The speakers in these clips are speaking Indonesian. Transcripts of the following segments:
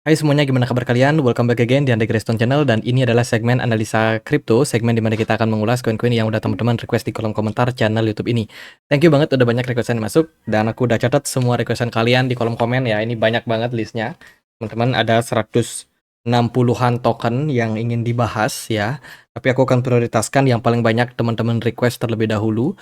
Hai semuanya, gimana kabar kalian? Welcome back again di Andre Graystone Channel, dan ini adalah segmen analisa kripto, segmen dimana kita akan mengulas koin-koin yang udah teman-teman request di kolom komentar channel YouTube ini. Thank you banget udah banyak requestan yang masuk, dan aku udah catat semua requestan kalian di kolom komen ya. Ini banyak banget listnya. Teman-teman, ada 160-an token yang ingin dibahas ya. Tapi aku akan prioritaskan yang paling banyak teman-teman request terlebih dahulu.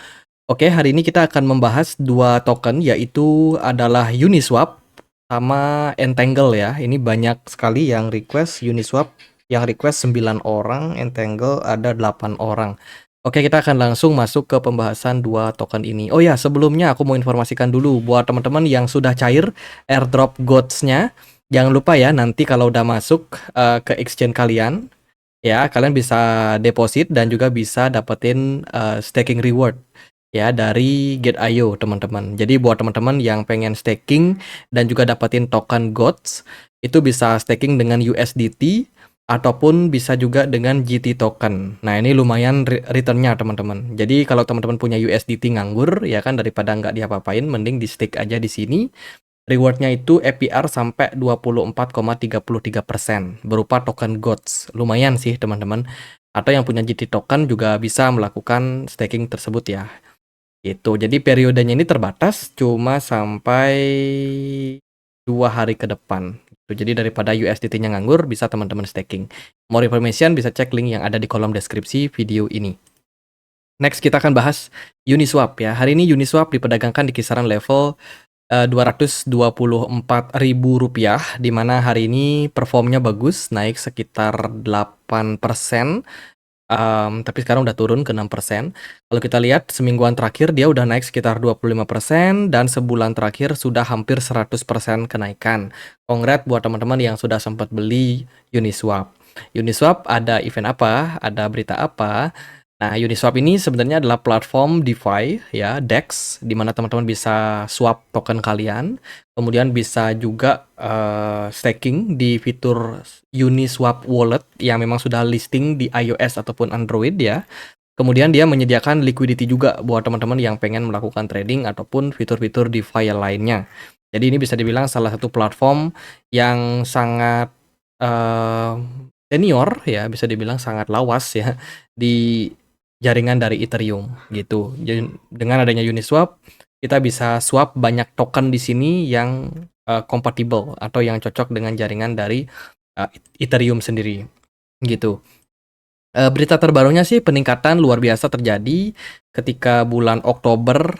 Oke, hari ini kita akan membahas dua token, yaitu adalah Uniswap sama Entangle ya. Ini banyak sekali yang request Uniswap, yang request 9 orang, Entangle ada 8 orang. Oke, kita akan langsung masuk ke pembahasan dua token ini. Oh ya, sebelumnya aku mau informasikan dulu buat teman-teman yang sudah cair airdrop GOATS-nya. Jangan lupa ya, nanti kalau udah masuk ke exchange kalian, ya kalian bisa deposit dan juga bisa dapetin staking reward ya dari Gate.io teman-teman. Jadi buat teman-teman yang pengen staking dan juga dapetin token GOATS, itu bisa staking dengan USDT ataupun bisa juga dengan GT token. Nah, ini lumayan returnnya teman-teman. Jadi kalau teman-teman punya USDT nganggur ya kan, daripada nggak diapa-apain, mending di stake aja di sini. Rewardnya itu APR sampai 24,33% berupa token GOATS. Lumayan sih teman-teman. Atau yang punya GT token juga bisa melakukan staking tersebut ya. Itu. Jadi periodenya ini terbatas cuma sampai 2 hari ke depan. Jadi daripada USDT-nya nganggur, bisa teman-teman staking. More information bisa cek link yang ada di kolom deskripsi video ini. Next kita akan bahas Uniswap ya. Hari ini Uniswap diperdagangkan di kisaran level Rp224.000, di mana hari ini performnya bagus, naik sekitar 8%. Tapi sekarang udah turun ke 6%. Kalau kita lihat semingguan terakhir dia udah naik sekitar 25%, dan sebulan terakhir sudah hampir 100% kenaikan. Congrats buat teman-teman yang sudah sempat beli Uniswap. Uniswap ada event apa? Ada berita apa? Nah, Uniswap ini sebenarnya adalah platform DeFi ya, DEX, di mana teman-teman bisa swap token kalian, kemudian bisa juga staking di fitur Uniswap Wallet yang memang sudah listing di iOS ataupun Android ya. Kemudian dia menyediakan liquidity juga buat teman-teman yang pengen melakukan trading ataupun fitur-fitur DeFi lainnya. Jadi ini bisa dibilang salah satu platform yang sangat uh, senior ya, bisa dibilang sangat lawas ya di jaringan dari Ethereum gitu. Jadi dengan adanya Uniswap, kita bisa swap banyak token di sini yang compatible atau yang cocok dengan jaringan dari Ethereum sendiri gitu. Berita terbarunya sih peningkatan luar biasa terjadi ketika bulan Oktober,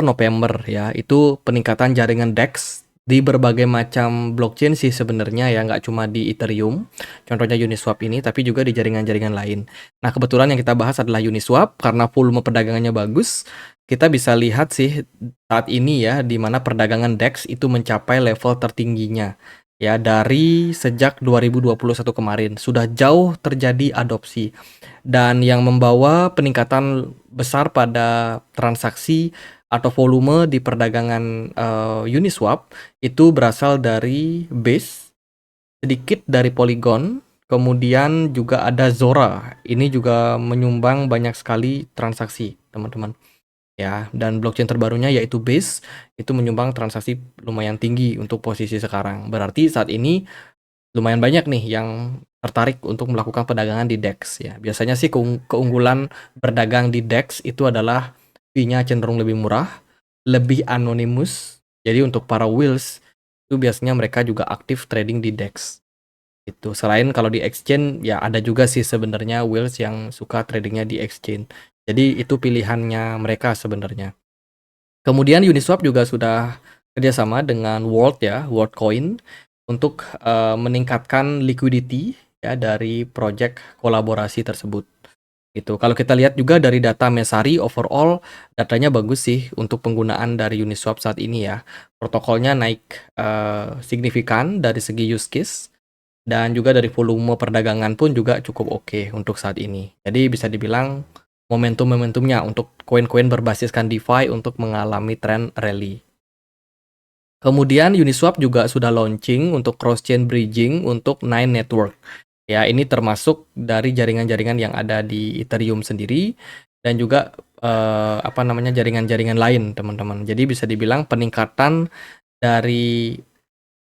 November ya. Itu peningkatan jaringan DEX di berbagai macam blockchain sih sebenarnya ya, nggak cuma di Ethereum, contohnya Uniswap ini, tapi juga di jaringan-jaringan lain. Nah, kebetulan yang kita bahas adalah Uniswap karena volume perdagangannya bagus. Kita bisa lihat sih saat ini ya, di mana perdagangan DEX itu mencapai level tertingginya ya dari sejak 2021 kemarin. Sudah jauh terjadi adopsi, dan yang membawa peningkatan besar pada transaksi atau volume di perdagangan Uniswap itu berasal dari Base, sedikit dari Polygon, kemudian juga ada Zora. Ini juga menyumbang banyak sekali transaksi, teman-teman. Ya, dan blockchain terbarunya yaitu Base itu menyumbang transaksi lumayan tinggi untuk posisi sekarang. Berarti saat ini lumayan banyak nih yang tertarik untuk melakukan perdagangan di DEX ya. Biasanya sih keunggulan berdagang di DEX itu adalah fee-nya cenderung lebih murah, lebih anonimus. Jadi untuk para whales itu biasanya mereka juga aktif trading di DEX. Itu selain kalau di exchange ya ada juga sih sebenarnya whales yang suka tradingnya di exchange. Jadi itu pilihannya mereka sebenarnya. Kemudian Uniswap juga sudah kerjasama dengan World ya, WorldCoin untuk meningkatkan liquidity ya dari project kolaborasi tersebut. Itu. Kalau kita lihat juga dari data Messari, overall datanya bagus sih untuk penggunaan dari Uniswap saat ini ya. Protokolnya naik signifikan dari segi use case, dan juga dari volume perdagangan pun juga cukup oke untuk saat ini. Jadi bisa dibilang momentum-momentumnya untuk koin-koin berbasiskan DeFi untuk mengalami tren rally. Kemudian Uniswap juga sudah launching untuk cross-chain bridging untuk Nine Network. Ya, ini termasuk dari jaringan-jaringan yang ada di Ethereum sendiri, dan juga jaringan-jaringan lain, teman-teman. Jadi bisa dibilang peningkatan dari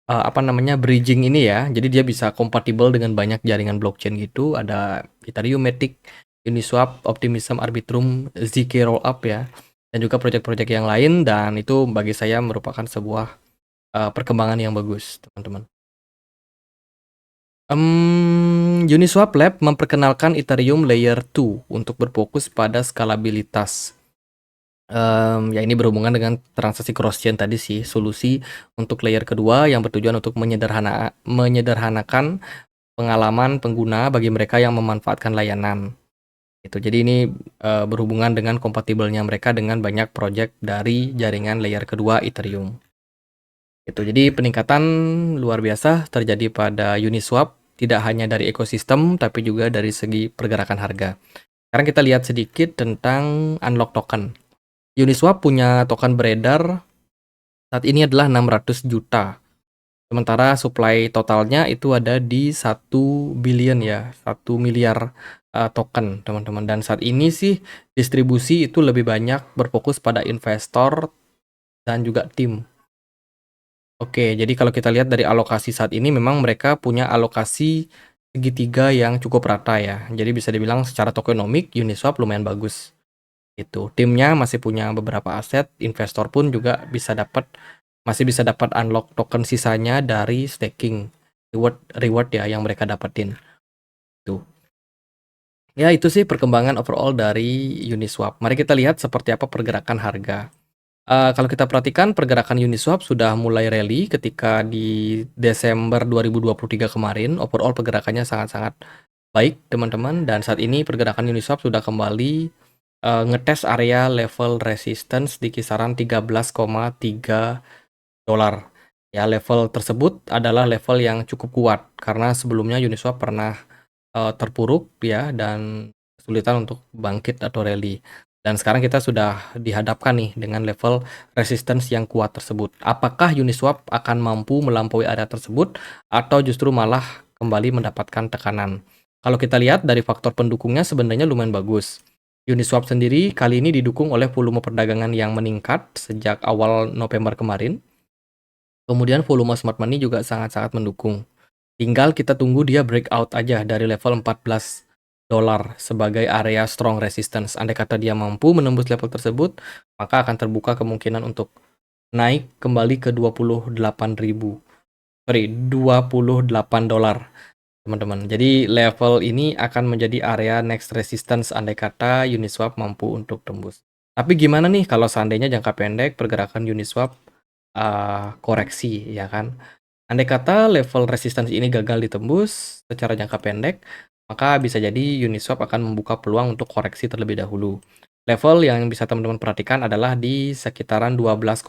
apa namanya, bridging ini ya. Jadi dia bisa kompatibel dengan banyak jaringan blockchain gitu. Ada Ethereum, Matic, Uniswap, Optimism, Arbitrum, ZK Rollup ya. Dan juga proyek-proyek yang lain, dan itu bagi saya merupakan sebuah perkembangan yang bagus, teman-teman. Uniswap Lab memperkenalkan Ethereum Layer 2 untuk berfokus pada skalabilitas. Ya ini berhubungan dengan transaksi cross-chain tadi sih, solusi untuk layer kedua yang bertujuan untuk menyederhanakan pengalaman pengguna bagi mereka yang memanfaatkan layanan. Itu. Jadi ini berhubungan dengan kompatibelnya mereka dengan banyak project dari jaringan layer kedua Ethereum. Itu. Jadi peningkatan luar biasa terjadi pada Uniswap, tidak hanya dari ekosistem tapi juga dari segi pergerakan harga. Sekarang kita lihat sedikit tentang unlock token. Uniswap punya token beredar saat ini adalah 600 juta. Sementara supply totalnya itu ada di 1 billion ya, 1 miliar token, teman-teman. Dan saat ini sih distribusi itu lebih banyak berfokus pada investor dan juga tim. Oke, jadi kalau kita lihat dari alokasi saat ini memang mereka punya alokasi segitiga yang cukup rata ya. Jadi bisa dibilang secara tokenomik Uniswap lumayan bagus. Itu. Timnya masih punya beberapa aset, investor pun juga masih bisa dapat unlock token sisanya dari staking reward ya yang mereka dapetin. Tuh. Ya, itu sih perkembangan overall dari Uniswap. Mari kita lihat seperti apa pergerakan harga. Kalau kita perhatikan pergerakan Uniswap sudah mulai rally ketika di Desember 2023 kemarin. Overall pergerakannya sangat-sangat baik, teman-teman, dan saat ini pergerakan Uniswap sudah kembali ngetes area level resistance di kisaran 13,3 dolar. Ya, level tersebut adalah level yang cukup kuat karena sebelumnya Uniswap pernah terpuruk ya dan kesulitan untuk bangkit atau rally. Dan sekarang kita sudah dihadapkan nih dengan level resistance yang kuat tersebut. Apakah Uniswap akan mampu melampaui area tersebut atau justru malah kembali mendapatkan tekanan? Kalau kita lihat dari faktor pendukungnya sebenarnya lumayan bagus. Uniswap sendiri kali ini didukung oleh volume perdagangan yang meningkat sejak awal November kemarin. Kemudian volume smart money juga sangat-sangat mendukung. Tinggal kita tunggu dia breakout aja dari level 14 dolar sebagai area strong resistance. Andai kata dia mampu menembus level tersebut, maka akan terbuka kemungkinan untuk naik kembali ke 28 dolar, teman-teman. Jadi level ini akan menjadi area next resistance andai kata Uniswap mampu untuk tembus. Tapi gimana nih kalau seandainya jangka pendek pergerakan Uniswap koreksi, ya kan? Andai kata level resistance ini gagal ditembus secara jangka pendek, maka bisa jadi Uniswap akan membuka peluang untuk koreksi terlebih dahulu. Level yang bisa teman-teman perhatikan adalah di sekitaran 12,5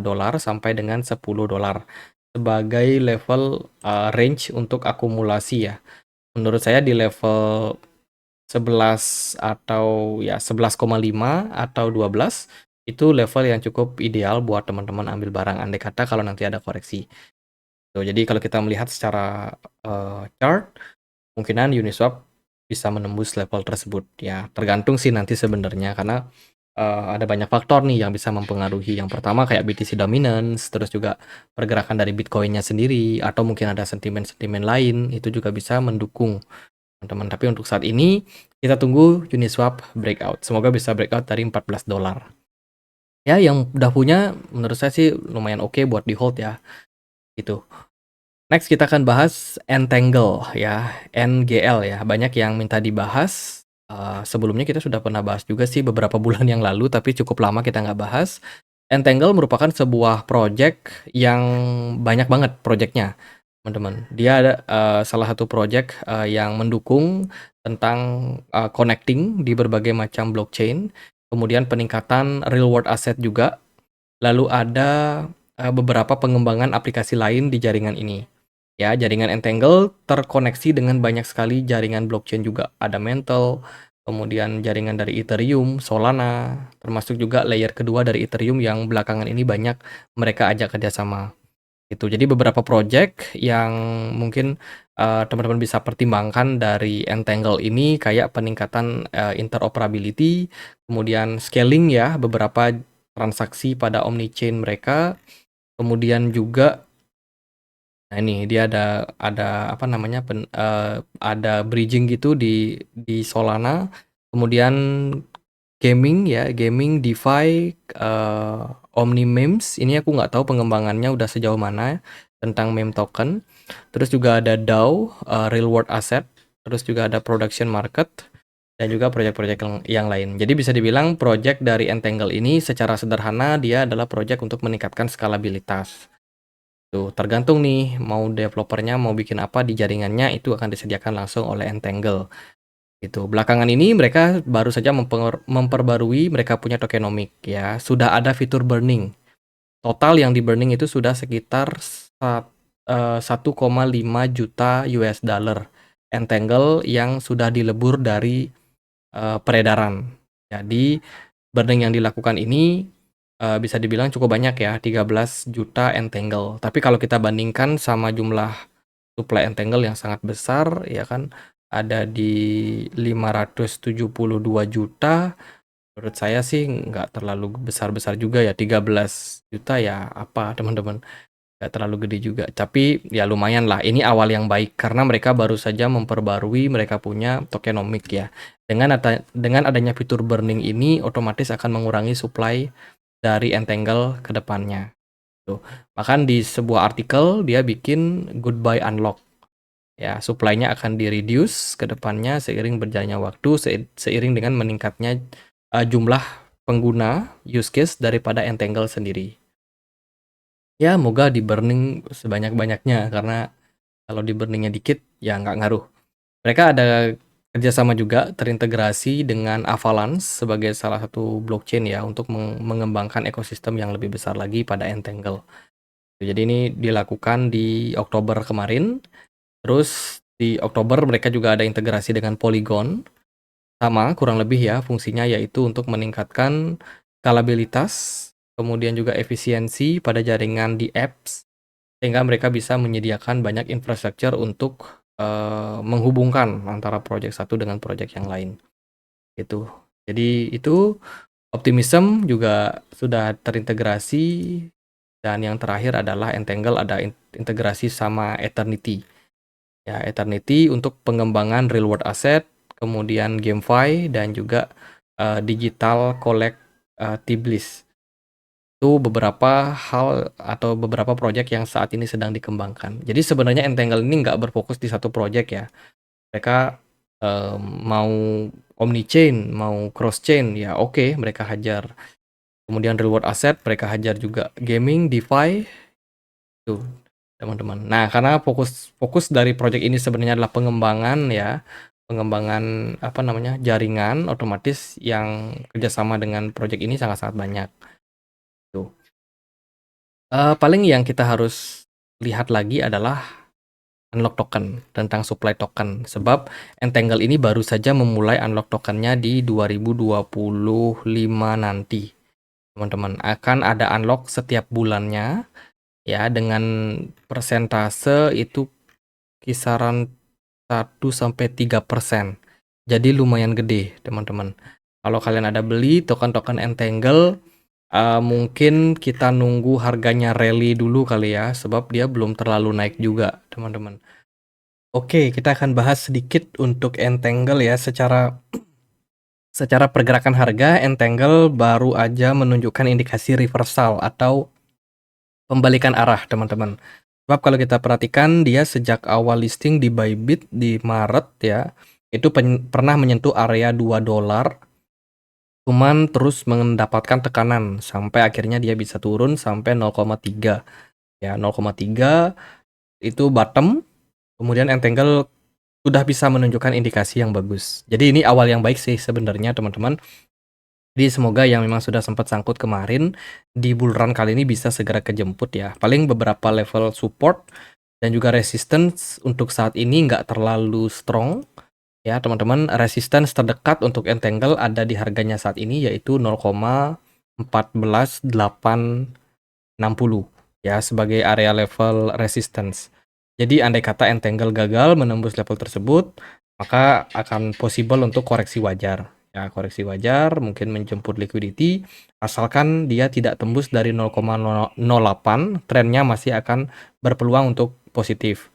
dolar sampai dengan 10 dolar sebagai level range untuk akumulasi ya. Menurut saya di level 11 atau ya 11,5 atau 12 itu level yang cukup ideal buat teman-teman ambil barang andai kata kalau nanti ada koreksi. Tuh, jadi kalau kita melihat secara chart, kemungkinan Uniswap bisa menembus level tersebut. Ya, tergantung sih nanti sebenarnya karena ada banyak faktor nih yang bisa mempengaruhi. Yang pertama kayak BTC dominance, terus juga pergerakan dari Bitcoin-nya sendiri, atau mungkin ada sentimen-sentimen lain, itu juga bisa mendukung teman-teman. Tapi untuk saat ini kita tunggu Uniswap breakout. Semoga bisa breakout dari 14 dolar. Ya, yang udah punya menurut saya sih lumayan oke buat di hold ya. Gitu. Next kita akan bahas Entangle ya, NGL ya. Banyak yang minta dibahas. Sebelumnya kita sudah pernah bahas juga sih beberapa bulan yang lalu, tapi cukup lama kita nggak bahas. Entangle merupakan sebuah project yang banyak banget projectnya, teman-teman. Dia ada salah satu project yang mendukung tentang connecting di berbagai macam blockchain, kemudian peningkatan real world asset juga. Lalu ada beberapa pengembangan aplikasi lain di jaringan ini. Ya, jaringan Entangle terkoneksi dengan banyak sekali jaringan blockchain juga. Ada Mantle, kemudian jaringan dari Ethereum, Solana, termasuk juga layer kedua dari Ethereum yang belakangan ini banyak mereka ajak kerjasama. Itu. Jadi beberapa project yang mungkin teman-teman bisa pertimbangkan dari Entangle ini kayak peningkatan interoperability, kemudian scaling ya beberapa transaksi pada omni-chain mereka, kemudian juga Nah ini dia ada apa namanya, ada bridging gitu di Solana, kemudian gaming ya, gaming, DeFi, Omni Memes, ini aku nggak tahu pengembangannya udah sejauh mana tentang meme token. Terus juga ada DAO, Real World Asset, terus juga ada production market, dan juga proyek-proyek yang lain. Jadi bisa dibilang proyek dari Entangle ini secara sederhana dia adalah proyek untuk meningkatkan skalabilitas. Tuh, tergantung nih mau developernya mau bikin apa di jaringannya itu akan disediakan langsung oleh Entangle. Gitu. Belakangan ini mereka baru saja memperbarui mereka punya tokenomic ya. Sudah ada fitur burning. Total yang di burning itu sudah sekitar 1,5 juta US dollar Entangle yang sudah dilebur dari peredaran. Jadi burning yang dilakukan ini bisa dibilang cukup banyak ya, 13 juta Entangle. Tapi kalau kita bandingkan sama jumlah supply Entangle yang sangat besar, ya kan, ada di 572 juta, menurut saya sih nggak terlalu besar-besar juga ya, 13 juta ya apa teman-teman, nggak terlalu gede juga. Tapi ya lumayan lah, ini awal yang baik karena mereka baru saja memperbarui mereka punya tokenomic ya. Dengan adanya fitur burning ini otomatis akan mengurangi supply dari Entangle ke depannya. Tuh. Bahkan di sebuah artikel dia bikin goodbye unlock. Ya, supply-nya akan di-reduce ke depannya seiring berjalannya waktu, seiring dengan meningkatnya jumlah pengguna use case daripada Entangle sendiri. Ya, moga di burning sebanyak-banyaknya karena kalau di burningnya dikit ya nggak ngaruh. Mereka ada kerjasama juga terintegrasi dengan Avalanche sebagai salah satu blockchain ya untuk mengembangkan ekosistem yang lebih besar lagi pada Entangle. Jadi ini dilakukan di Oktober kemarin. Terus di Oktober mereka juga ada integrasi dengan Polygon. Sama kurang lebih ya fungsinya yaitu untuk meningkatkan skalabilitas, kemudian juga efisiensi pada jaringan di apps sehingga mereka bisa menyediakan banyak infrastruktur untuk menghubungkan antara project satu dengan project yang lain. Gitu. Jadi itu Optimism juga sudah terintegrasi dan yang terakhir adalah Entangle ada integrasi sama Eternity. Ya, Eternity untuk pengembangan real world asset, kemudian GameFi dan juga digital collectibles. Itu beberapa hal atau beberapa proyek yang saat ini sedang dikembangkan. Jadi sebenarnya Entangle ini nggak berfokus di satu proyek ya. Mereka mau omni-chain, mau cross-chain, ya oke, mereka hajar. Kemudian real world asset, mereka hajar juga gaming, DeFi, tuh teman-teman. Nah, karena fokus dari proyek ini sebenarnya adalah pengembangan ya, pengembangan apa namanya jaringan, otomatis yang kerjasama dengan proyek ini sangat-sangat banyak. Tuh. Paling yang kita harus lihat lagi adalah unlock token tentang supply token. Sebab Entangle ini baru saja memulai unlock tokennya di 2025 nanti. Teman-teman akan ada unlock setiap bulannya ya dengan persentase itu kisaran 1-3%. Jadi lumayan gede, teman-teman. Kalau kalian ada beli token-token Entangle, mungkin kita nunggu harganya rally dulu kali ya, sebab dia belum terlalu naik juga, teman-teman. Oke, kita akan bahas sedikit untuk Entangle ya, secara pergerakan harga, Entangle baru aja menunjukkan indikasi reversal atau pembalikan arah, teman-teman. Sebab kalau kita perhatikan dia sejak awal listing di Bybit di Maret ya, itu pernah menyentuh area $2, cuman terus mendapatkan tekanan sampai akhirnya dia bisa turun sampai 0,3. Ya, 0,3 itu bottom, kemudian Entangle sudah bisa menunjukkan indikasi yang bagus. Jadi ini awal yang baik sih sebenarnya, teman-teman. Jadi semoga yang memang sudah sempat sangkut kemarin di bull run kali ini bisa segera kejemput ya. Paling beberapa level support dan juga resistance untuk saat ini nggak terlalu strong ya teman-teman. Resistance terdekat untuk Entangle ada di harganya saat ini yaitu 0,14860 ya sebagai area level resistance. Jadi andai kata Entangle gagal menembus level tersebut, maka akan possible untuk koreksi wajar Ya, koreksi wajar, mungkin menjemput liquidity, asalkan dia tidak tembus dari 0,008, trennya masih akan berpeluang untuk positif.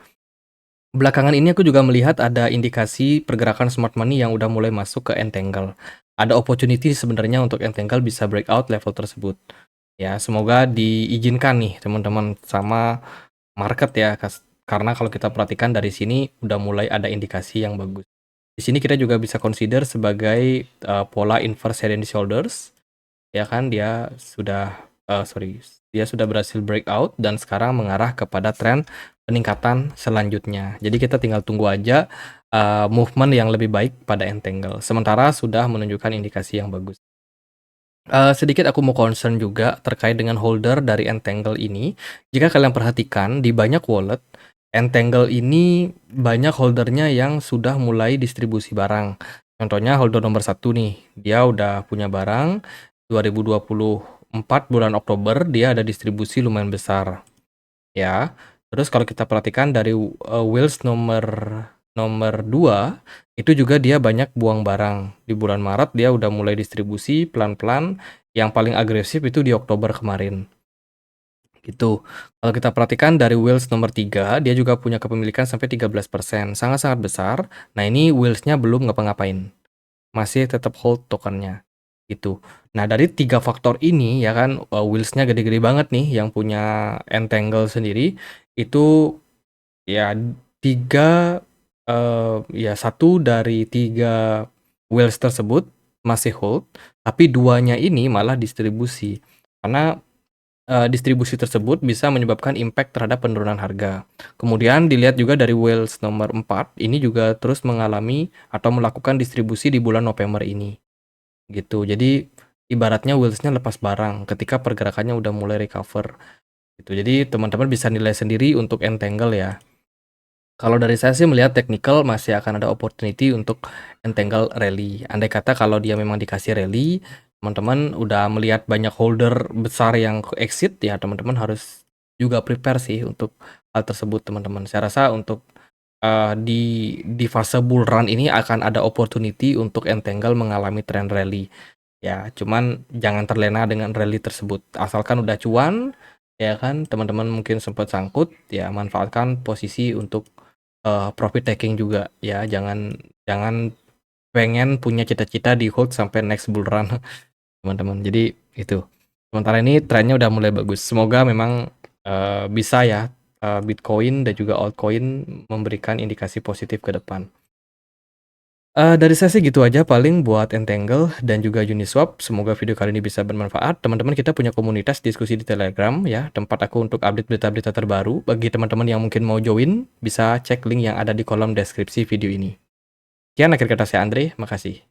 Belakangan ini aku juga melihat ada indikasi pergerakan smart money yang udah mulai masuk ke entangle. Ada opportunity sebenarnya untuk entangle bisa breakout level tersebut. Ya, semoga diizinkan nih teman-teman sama market ya, karena kalau kita perhatikan dari sini udah mulai ada indikasi yang bagus. Di sini kita juga bisa consider sebagai pola inverse head and shoulders, ya kan dia sudah dia sudah berhasil breakout dan sekarang mengarah kepada tren peningkatan selanjutnya. Jadi kita tinggal tunggu aja movement yang lebih baik pada entangle. Sementara sudah menunjukkan indikasi yang bagus. Sedikit aku mau concern juga terkait dengan holder dari entangle ini. Jika kalian perhatikan di banyak wallet, entangle ini banyak holdernya yang sudah mulai distribusi barang. Contohnya holder nomor 1 nih, dia udah punya barang 2024 bulan Oktober, dia ada distribusi lumayan besar. Ya, terus kalau kita perhatikan dari wheels nomor nomor 2, itu juga dia banyak buang barang. Di bulan Maret dia udah mulai distribusi pelan-pelan, yang paling agresif itu di Oktober kemarin. Gitu. Kalau kita perhatikan dari wheels nomor 3, dia juga punya kepemilikan sampai 13%, sangat-sangat besar. Nah, ini wheels-nya belum ngapa-ngapain. Masih tetap hold tokennya. Gitu. Nah, dari 3 faktor ini ya kan, wheels-nya gede-gede banget nih yang punya entangle sendiri, itu ya 3 ya 1 dari 3 wheels tersebut masih hold, tapi 2-nya ini malah distribusi. Karena distribusi tersebut bisa menyebabkan impact terhadap penurunan harga. Kemudian dilihat juga dari wheels nomor 4, ini juga terus mengalami atau melakukan distribusi di bulan November ini. Gitu. Jadi ibaratnya wheels-nya lepas barang ketika pergerakannya udah mulai recover. Gitu. Jadi teman-teman bisa nilai sendiri untuk entangle ya. Kalau dari saya sih melihat technical masih akan ada opportunity untuk entangle rally. Andai kata kalau dia memang dikasih rally, teman-teman udah melihat banyak holder besar yang exit, ya teman-teman harus juga prepare sih untuk hal tersebut teman-teman. Saya rasa untuk di fase bull run ini akan ada opportunity untuk entangle mengalami trend rally. Ya, cuman jangan terlena dengan rally tersebut. Asalkan udah cuan, ya kan, teman-teman mungkin sempat sangkut, ya manfaatkan posisi untuk profit taking juga ya, jangan jangan pengen punya cita-cita di hold sampai next bull run teman-teman. Jadi itu. Sementara ini trennya udah mulai bagus. Semoga memang bisa ya Bitcoin dan juga altcoin memberikan indikasi positif ke depan. Dari saya sih gitu aja paling buat Entangle dan juga Uniswap. Semoga video kali ini bisa bermanfaat. Teman-teman, kita punya komunitas diskusi di Telegram ya, tempat aku untuk update berita-berita terbaru. Bagi teman-teman yang mungkin mau join, bisa cek link yang ada di kolom deskripsi video ini. Sekian akhir kata saya Andre, makasih.